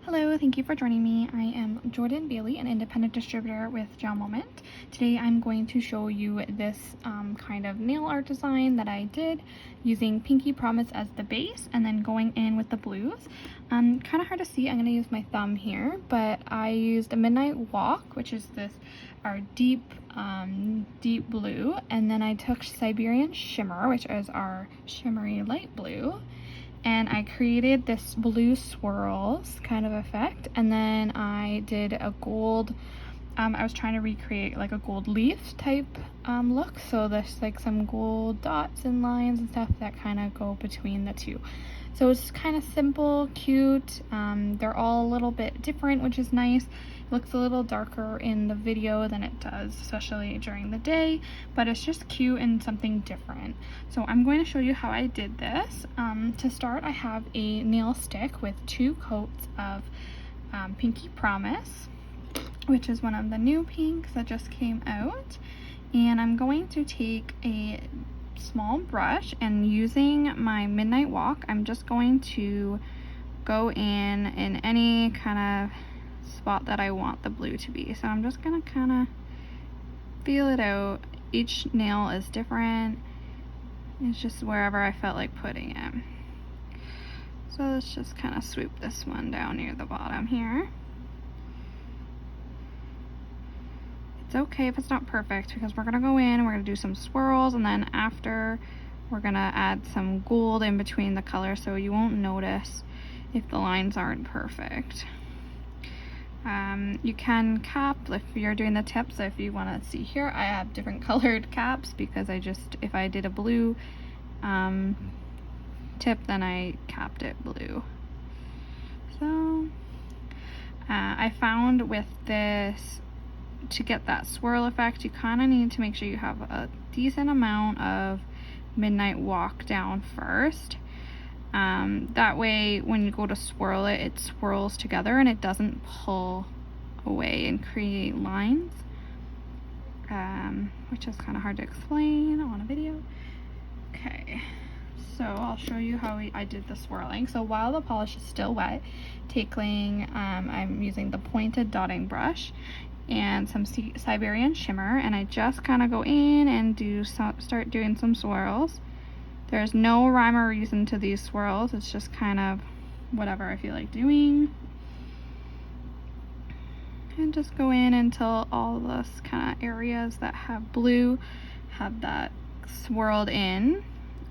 Hello, thank you for joining me. I am Jordan Bailey, an independent distributor with GelMoment. Today I'm going to show you this kind of nail art design that I did using Pinky Promise as the base and then going in with the blues. Kind of hard to see, I'm going to use my thumb here, but I used a Midnight Walk, which is our deep blue, and then I took Siberian Shimmer, which is our shimmery light blue, and I created this blue swirls kind of effect, and then I did a gold, I was trying to recreate like a gold leaf type look, so there's like some gold dots and lines and stuff that kind of go between the two. So it's kind of simple, cute. They're all a little bit different, which is nice. It looks a little darker in the video than it does, especially during the day, but it's just cute and something different. So I'm going to show you how I did this. To start, I have a nail stick with 2 coats of Pinky Promise, which is one of the new pinks that just came out. And I'm going to take a small brush, and using my Midnight Walk, I'm just going to go in any kind of spot that I want the blue to be. So I'm just gonna kind of feel it out. Each nail is different. It's just wherever I felt like putting it. So let's just kind of swoop this one down near the bottom here. It's okay if it's not perfect, because we're gonna go in and we're gonna do some swirls, and then after we're gonna add some gold in between the colors, so you won't notice if the lines aren't perfect. You can cap if you're doing the tips. So if you want to see here, I have different colored caps because if I did a blue tip, then I capped it blue. So I found with this, to get that swirl effect, you kind of need to make sure you have a decent amount of Midnight Walk down first. That way when you go to swirl it, it swirls together and it doesn't pull away and create lines, which is kind of hard to explain on a video. Okay, so I'll show you how I did the swirling. So while the polish is still wet, I'm using the pointed dotting brush and some Siberian Shimmer, and I just kind of go in and start doing some swirls. There's no rhyme or reason to these swirls, it's just kind of whatever I feel like doing. And just go in until all those kind of areas that have blue have that swirled in.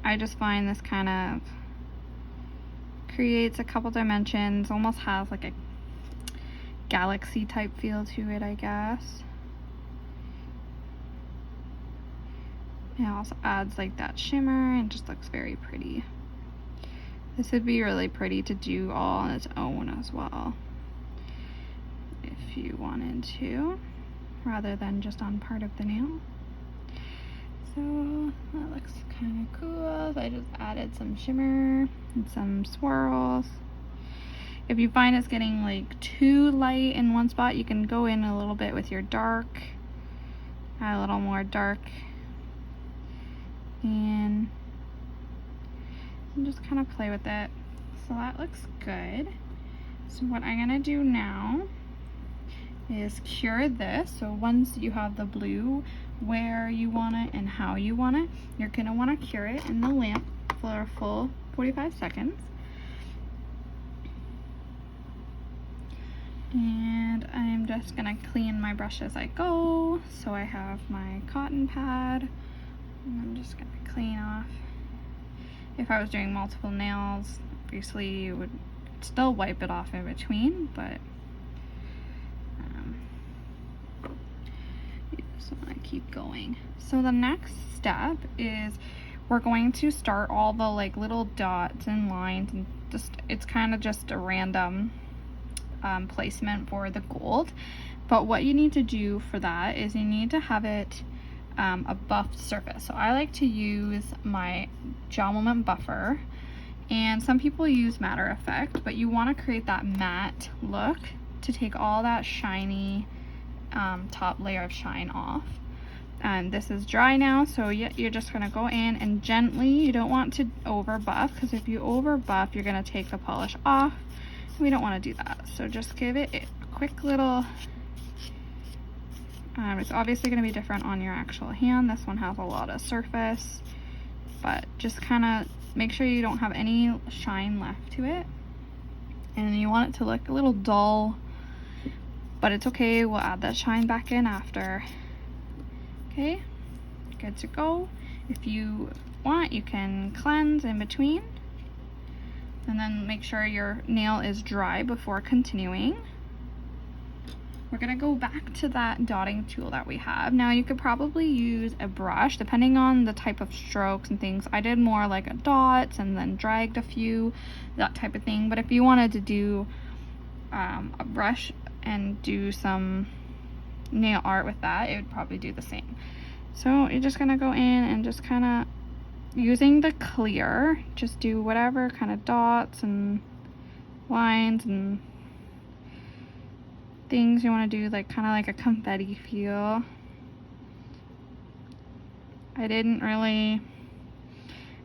I just find this kind of creates a couple dimensions, almost has like a galaxy type feel to it, I guess. It also adds like that shimmer and just looks very pretty. This would be really pretty to do all on its own as well, if you wanted to, rather than just on part of the nail. So that looks kind of cool. I just added some shimmer and some swirls. If you find it's getting like too light in one spot, you can go in a little bit with your dark, add a little more dark, and just kind of play with it. So that looks good. So what I'm gonna do now is cure this. So once you have the blue where you want it and how you want it, you're gonna want to cure it in the lamp for a full 45 seconds. And I'm just gonna clean my brush as I go. So I have my cotton pad, and I'm just gonna clean off. If I was doing multiple nails, obviously you would still wipe it off in between, but you just want to keep going. So the next step is we're going to start all the like little dots and lines, and it's kind of just a random placement for the gold. But what you need to do for that is you need to have it a buffed surface. So I like to use my GelMoment buffer, and some people use matter effect, but you want to create that matte look to take all that shiny top layer of shine off. And this is dry now, so you're just going to go in and gently, you don't want to over buff, because if you over buff you're going to take the polish off we don't want to do that. So just give it a quick little, it's obviously going to be different on your actual hand. This one has a lot of surface, but just kind of make sure you don't have any shine left to it. And you want it to look a little dull, but it's okay. We'll add that shine back in after. Okay, good to go. If you want, you can cleanse in between, and then make sure your nail is dry before continuing. We're gonna go back to that dotting tool that we have. Now you could probably use a brush depending on the type of strokes and things. I did more like a dots and then dragged a few, that type of thing. But if you wanted to do a brush and do some nail art with that, it would probably do the same. So you're just gonna go in and just kind of using the clear, just do whatever kind of dots and lines and things you want to do, like kind of like a confetti feel. I didn't really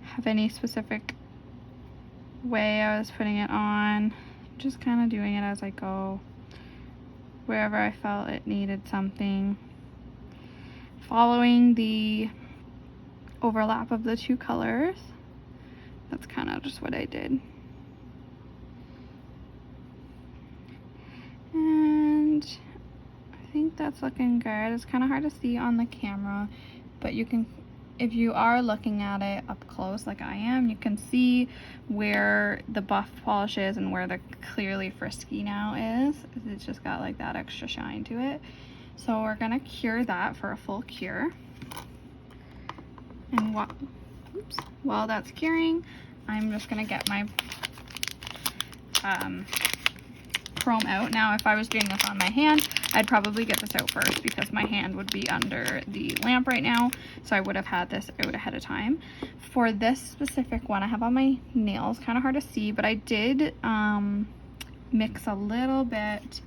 have any specific way I was putting it on, just kind of doing it as I go, wherever I felt it needed something, following the overlap of the two colors. That's kind of just what I did. And I think that's looking good. It's kind of hard to see on the camera, but you can, if you are looking at it up close like I am, you can see where the buff polish is and where the clearly frisky now is. It's just got like that extra shine to it. So we're gonna cure that for a full cure. And while that's curing, I'm just gonna get my chrome out. Now if I was doing this on my hand, I'd probably get this out first because my hand would be under the lamp right now, so I would have had this out ahead of time. For this specific one I have on my nails, kind of hard to see, but I did mix a little bit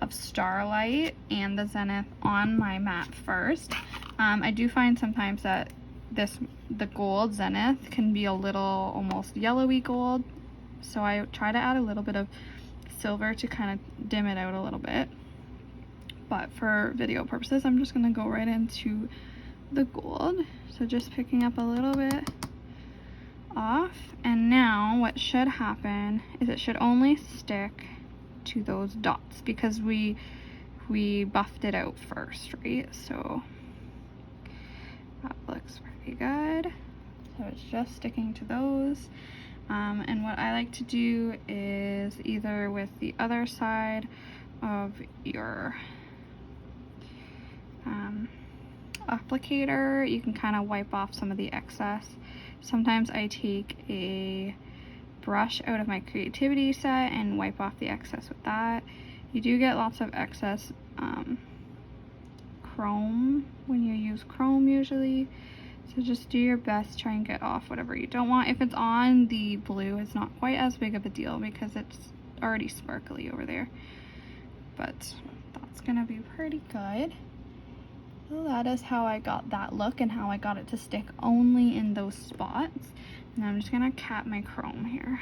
of Starlight and the Zenith on my mat first. I do find sometimes that the gold Zenith can be a little almost yellowy gold, so I try to add a little bit of silver to kind of dim it out a little bit. But for video purposes, I'm just going to go right into the gold. So just picking up a little bit off. And now what should happen is it should only stick to those dots because we buffed it out first, right? So that looks pretty good. So it's just sticking to those. And what I like to do is either with the other side of your applicator, you can kind of wipe off some of the excess. Sometimes I take a brush out of my creativity set and wipe off the excess with that. You do get lots of excess chrome when you use chrome usually. So just do your best, try and get off whatever you don't want. If it's on the blue, it's not quite as big of a deal because it's already sparkly over there. But that's gonna be pretty good. So that is how I got that look and how I got it to stick only in those spots. And I'm just gonna cap my chrome here.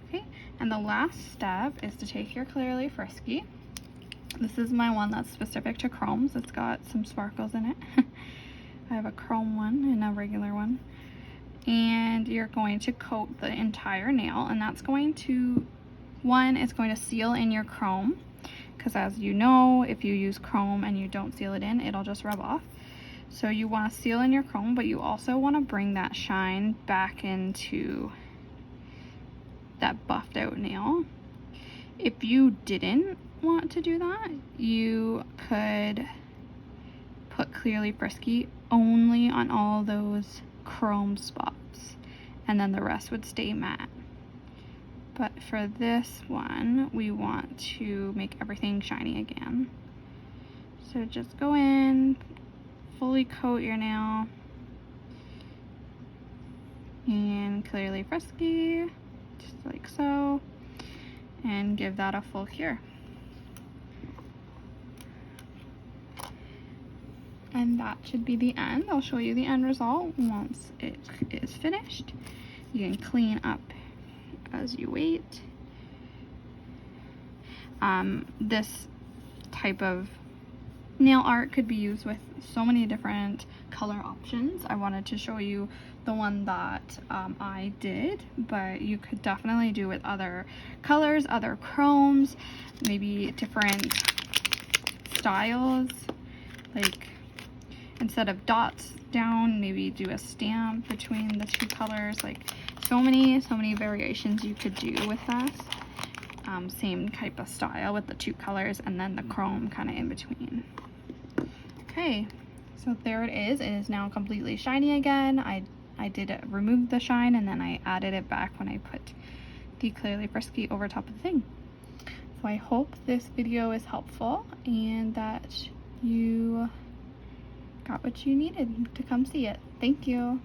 Okay, and the last step is to take your Clearly Frisky. This is my one that's specific to chromes. It's got some sparkles in it. I have a chrome one and a regular one. And you're going to coat the entire nail, and that's going to, one, it's going to seal in your chrome, because as you know, if you use chrome and you don't seal it in, it'll just rub off. So you want to seal in your chrome, but you also want to bring that shine back into that buffed out nail. If you didn't want to do that, you could put Clearly Frisky only on all those chrome spots, and then the rest would stay matte. But for this one, we want to make everything shiny again. So just go in, fully coat your nail, and Clearly Frisky, just like so, and give that a full cure. And that should be the end. I'll show you the end result once it is finished. You can clean up as you wait. This type of nail art could be used with so many different color options. I wanted to show you the one that I did, but you could definitely do with other colors, other chromes, maybe different styles. Like instead of dots down, maybe do a stamp between the two colors. Like so many variations you could do with this. Same type of style with the two colors and then the chrome kind of in between. Okay, so there it is. It is now completely shiny again. I did remove the shine and then I added it back when I put the Clearly Frisky over top of the thing. So I hope this video is helpful and that you got what you needed to come see it. Thank you.